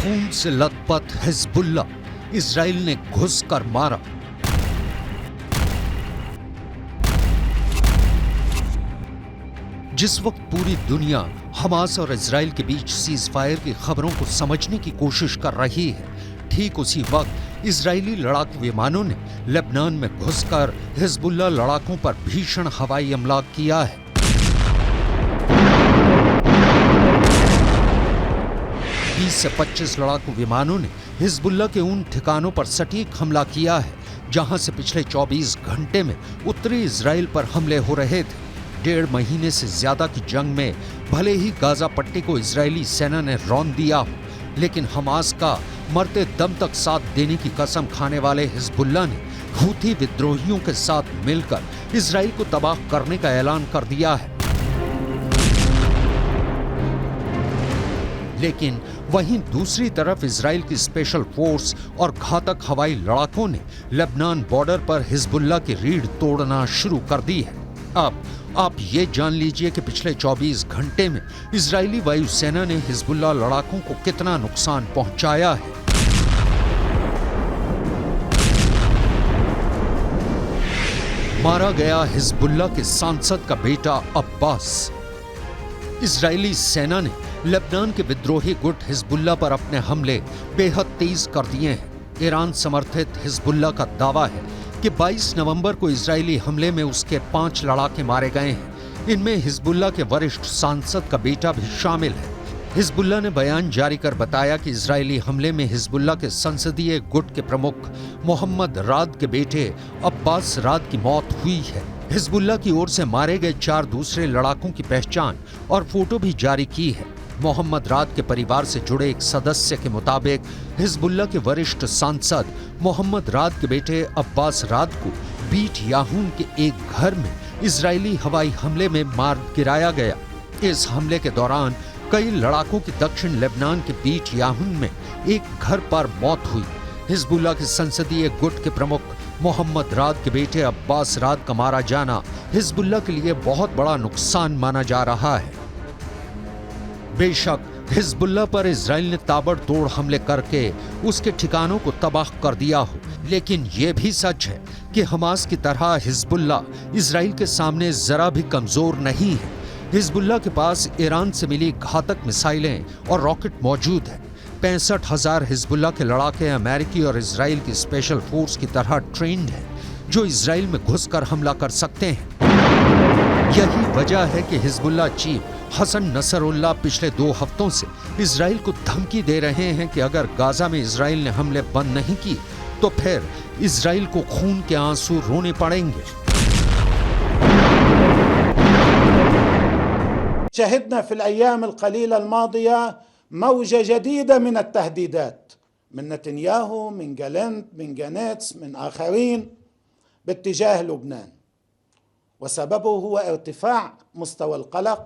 खून से लथपथ हिजबुल्ला, इजराइल ने घुसकर मारा। जिस वक्त पूरी दुनिया हमास और इजराइल के बीच सीज फायर की खबरों को समझने की कोशिश कर रही है, ठीक उसी वक्त इजरायली लड़ाकू विमानों ने लेबनान में घुसकर हिजबुल्ला लड़ाकों पर भीषण हवाई हमला किया है। 20 से 25 लड़ाकू विमानों ने हिजबुल्ला के उन ठिकानों पर सटीक हमला किया है जहां से पिछले 24 घंटे में उत्तरी इजराइल पर हमले हो रहे थे। 1.5 महीने से ज्यादा की जंग में भले ही गाजा पट्टी को इजरायली सेना ने रौंद दिया हो, लेकिन हमास का मरते दम तक साथ देने की कसम खाने वाले हिजबुल्ला ने हूथी विद्रोहियों के साथ मिलकर इजराइल को तबाह करने का ऐलान कर दिया है। लेकिन वहीं दूसरी तरफ इजराइल की स्पेशल फोर्स और घातक हवाई लड़ाकों ने लेबनान बॉर्डर पर हिजबुल्ला की रीढ़ तोड़ना शुरू कर दी है। अब आप ये जान लीजिए कि पिछले 24 घंटे में इजरायली वायुसेना ने हिजबुल्ला लड़ाकों को कितना नुकसान पहुंचाया है। मारा गया हिजबुल्ला के सांसद का बेटा अब्बास। इजरायली सेना ने लेबनान के विद्रोही गुट हिजबुल्ला पर अपने हमले बेहद तेज कर दिए हैं। ईरान समर्थित हिजबुल्ला का दावा है कि 22 नवंबर को इजरायली हमले में उसके 5 लड़ाके मारे गए हैं। इनमें हिजबुल्ला के वरिष्ठ सांसद का बेटा भी शामिल है। हिजबुल्ला ने बयान जारी कर बताया कि इजरायली हमले में हिजबुल्ला के संसदीय गुट के प्रमुख मोहम्मद राद के बेटे अब्बास राद की मौत हुई है। हिजबुल्ला की ओर से मारे गए 4 दूसरे लड़ाकों की पहचान और फोटो भी जारी की है। मोहम्मद राद के परिवार से जुड़े एक सदस्य के मुताबिक हिजबुल्ला के वरिष्ठ सांसद मोहम्मद राद के बेटे अब्बास राद को बीट याहून के एक घर में इजरायली हवाई हमले में मार गिराया गया। इस हमले के दौरान कई लड़ाकों की दक्षिण लेबनान के बीट याहून में एक घर पर मौत हुई। हिजबुल्ला के संसदीय गुट के प्रमुख मोहम्मद राद के बेटे अब्बास राद का मारा जाना हिजबुल्ला के लिए बहुत बड़ा नुकसान माना जा रहा है। बेशक हिजबुल्ला पर इजराइल ने ताबड़तोड़ हमले करके उसके ठिकानों को तबाह कर दिया हो, लेकिन यह भी सच है कि हमास की तरह हिजबुल्ला इजराइल के सामने जरा भी कमजोर नहीं है। हिजबुल्ला के पास ईरान से मिली घातक मिसाइलें और रॉकेट मौजूद है। 65,000 हिजबुल्ला के लड़ाके अमेरिकी और इजराइल की स्पेशल फोर्स की तरह ट्रेंड है, जो इजराइल में घुसकर हमला कर सकते हैं। यही वजह है कि हिजबुल्ला चीफ हसन नसरुल्लाह पिछले 2 हफ्तों से इजराइल को धमकी दे रहे हैं कि अगर गाजा में इजराइल ने हमले बंद नहीं किए तो फिर इजराइल को खून के आंसू रोने पड़ेंगे। शहदना फिल अय्याम अल क़लीला अल मादिया मौजा जदीदा मिन अत-तहदीदात मिन नेतन्याहू मिन गैलेंट मिन गैनेट्स मिन आखरीन बित्तिजाह लुबनान वसबबुहु हुवा इर्तिफाअ मुस्तवा अल क़लक़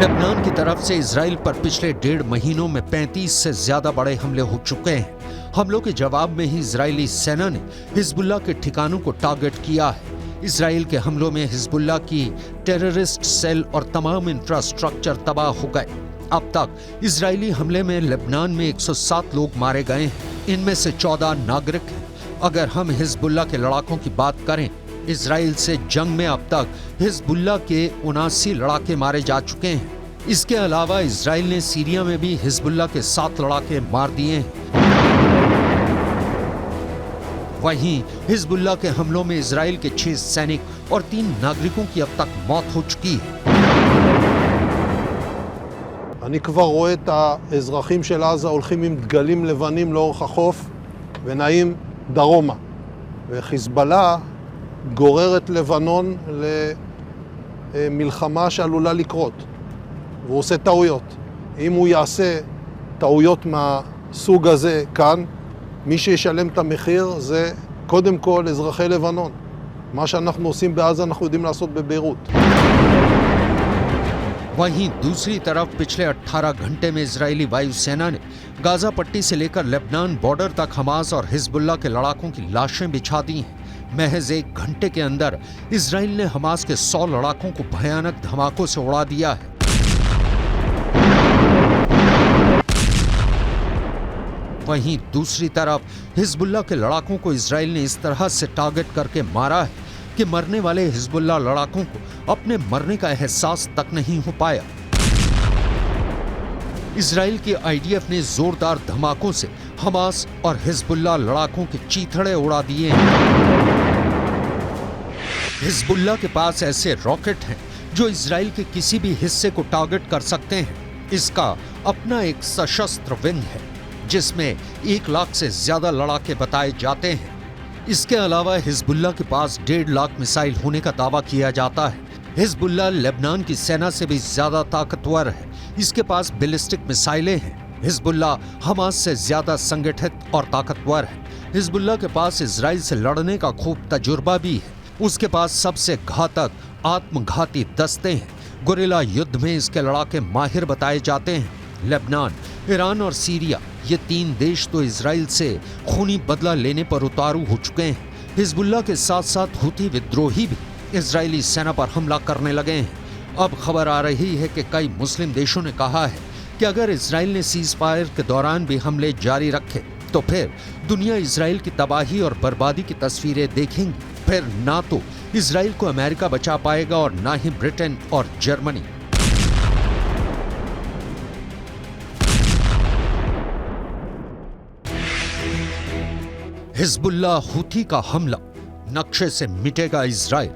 लेबनान की तरफ से इजराइल पर पिछले 1.5 महीनों में 35 से ज्यादा बड़े हमले हो चुके हैं। हमलों के जवाब में ही इजरायली सेना ने हिजबुल्ला के ठिकानों को टारगेट किया है। इजराइल के हमलों में हिजबुल्ला की टेररिस्ट सेल और तमाम इंफ्रास्ट्रक्चर तबाह हो गए। अब तक इजरायली हमले में लेबनान में 107 लोग मारे गए हैं। इनमें से 14 नागरिक हैं। अगर हम हिजबुल्ला के लड़ाकों की बात करें, इजराइल से जंग में अब तक हिजबुल्ला के 79 लड़ाके मारे जा चुके हैं। इसके अलावा इजराइल ने सीरिया में भी हिजबुल्ला के 7 लड़ाके मार दिए हैं। वहीं हिजबुल्ला के हमलों में इजराइल के 6 सैनिक और 3 नागरिकों की अब तक मौत हो चुकी है। אני כבר רואה את האזרחים של עזה הולכים עם דגלים לבנים לאורך החוף ונעים דרומה. וחיזבאללה גורר את לבנון למלחמה שעלולה לקרות. והוא עושה טעויות. אם הוא יעשה טעויות מהסוג הזה כאן, מי שישלם את המחיר זה קודם כל אזרחי לבנון. מה שאנחנו עושים בעזה אנחנו יודעים לעשות בביירות. वहीं दूसरी तरफ पिछले 18 घंटे में इजरायली वायुसेना ने गाजा पट्टी से लेकर लेबनान बॉर्डर तक हमास और हिजबुल्लाह के लड़ाकों की लाशें बिछा दी हैं। महज 1 घंटे के अंदर इजराइल ने हमास के 100 लड़ाकों को भयानक धमाकों से उड़ा दिया है। वहीं दूसरी तरफ हिजबुल्लाह के लड़ाकों को इजराइल ने इस तरह से टारगेट करके मारा है कि मरने वाले हिजबुल्लाह लड़ाकों को अपने मरने का एहसास तक नहीं हो पाया। इजराइल की आईडीएफ ने जोरदार धमाकों से हमास और हिजबुल्लाह लड़ाकों के चीथड़े उड़ा दिए हैं। हिजबुल्लाह के पास ऐसे रॉकेट हैं जो इजराइल के किसी भी हिस्से को टारगेट कर सकते हैं। इसका अपना एक सशस्त्र विंग है जिसमें 1 लाख से ज्यादा लड़ाके बताए जाते हैं। इसके अलावा हिजबुल्लाह के पास 1.5 लाख मिसाइल होने का दावा किया जाता है। हिजबुल्लाह लेबनान की सेना से भी ज्यादा ताकतवर है। इसके पास बैलिस्टिक मिसाइलें हैं। हिजबुल्लाह हमास से ज्यादा संगठित और ताकतवर है। हिजबुल्लाह के पास इजराइल से लड़ने का खूब तजुर्बा भी है। उसके पास सबसे घातक आत्मघाती दस्ते हैं। गुरिल्ला युद्ध में इसके लड़ाके माहिर बताए जाते हैं। लेबनान, ईरान और सीरिया, ये 3 देश तो इजराइल से खूनी बदला लेने पर उतारू हो चुके हैं। हिजबुल्लाह के साथ साथ हुती विद्रोही भी इजरायली सेना पर हमला करने लगे हैं। अब खबर आ रही है कि कई मुस्लिम देशों ने कहा है कि अगर इजराइल ने सीज फायर के दौरान भी हमले जारी रखे तो फिर दुनिया इजराइल की तबाही और बर्बादी की तस्वीरें देखेंगी। फिर ना तो इजराइल को अमेरिका बचा पाएगा और ना ही ब्रिटेन और जर्मनी। हिजबुल्लाह हुती का हमला, नक्शे से मिटेगा इजराइल।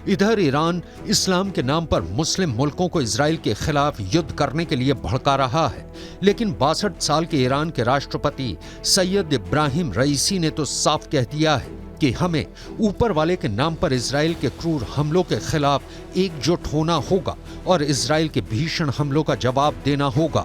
इधर ईरान इस्लाम के नाम पर मुस्लिम मुल्कों को इजराइल के खिलाफ युद्ध करने के लिए भड़का रहा है, लेकिन 62 साल के ईरान के राष्ट्रपति सैयद इब्राहिम रईसी ने तो साफ कह दिया है कि हमें ऊपर वाले के नाम पर इजराइल के क्रूर हमलों के खिलाफ एकजुट होना होगा और इजराइल के भीषण हमलों का जवाब देना होगा।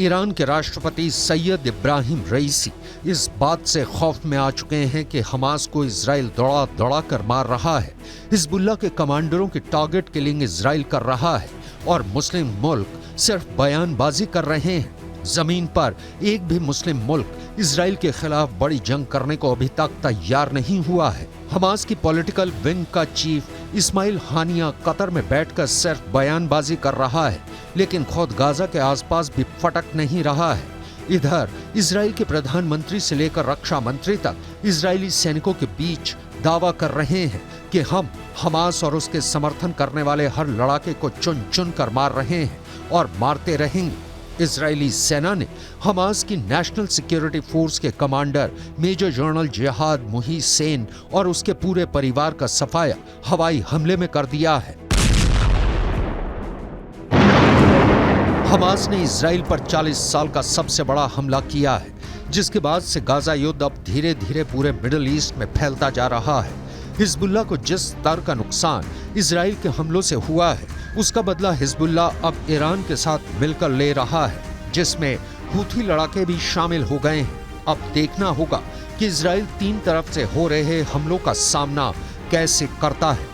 ईरान के राष्ट्रपति सैयद इब्राहिम रईसी इस बात से खौफ में आ चुके हैं कि हमास को इजराइल दौड़ा दौड़ा कर मार रहा है। हिजबुल्लाह के कमांडरों की टारगेट किलिंग इजराइल कर रहा है और मुस्लिम मुल्क सिर्फ बयानबाजी कर रहे हैं। जमीन पर एक भी मुस्लिम मुल्क इजराइल के खिलाफ बड़ी जंग करने को अभी तक तैयार नहीं हुआ है। हमास की पॉलिटिकल विंग का चीफ इस्माइल हानिया कतर में बैठकर सिर्फ बयानबाजी कर रहा है, लेकिन खुद गाजा के आसपास भी फटक नहीं रहा है। इधर इजराइल के प्रधानमंत्री से लेकर रक्षा मंत्री तक इजरायली सैनिकों के बीच दावा कर रहे हैं कि हम हमास और उसके समर्थन करने वाले हर लड़ाके को चुन चुन कर मार रहे हैं और मारते रहेंगे। इजरायली सेना ने हमास की नेशनल सिक्योरिटी फोर्स के कमांडर मेजर जनरल जिहाद मुहीसेन और उसके पूरे परिवार का सफाया हवाई हमले में कर दिया है। हमास ने इजराइल पर 40 साल का सबसे बड़ा हमला किया है, जिसके बाद से गाजा युद्ध अब धीरे धीरे पूरे मिडिल ईस्ट में फैलता जा रहा है। हिजबुल्लाह को जिस स्तर का नुकसान इजराइल के हमलों से हुआ है, उसका बदला हिजबुल्लाह अब ईरान के साथ मिलकर ले रहा है, जिसमें हुथी लड़ाके भी शामिल हो गए हैं। अब देखना होगा कि इजराइल 3 तरफ से हो रहे हमलों का सामना कैसे करता है।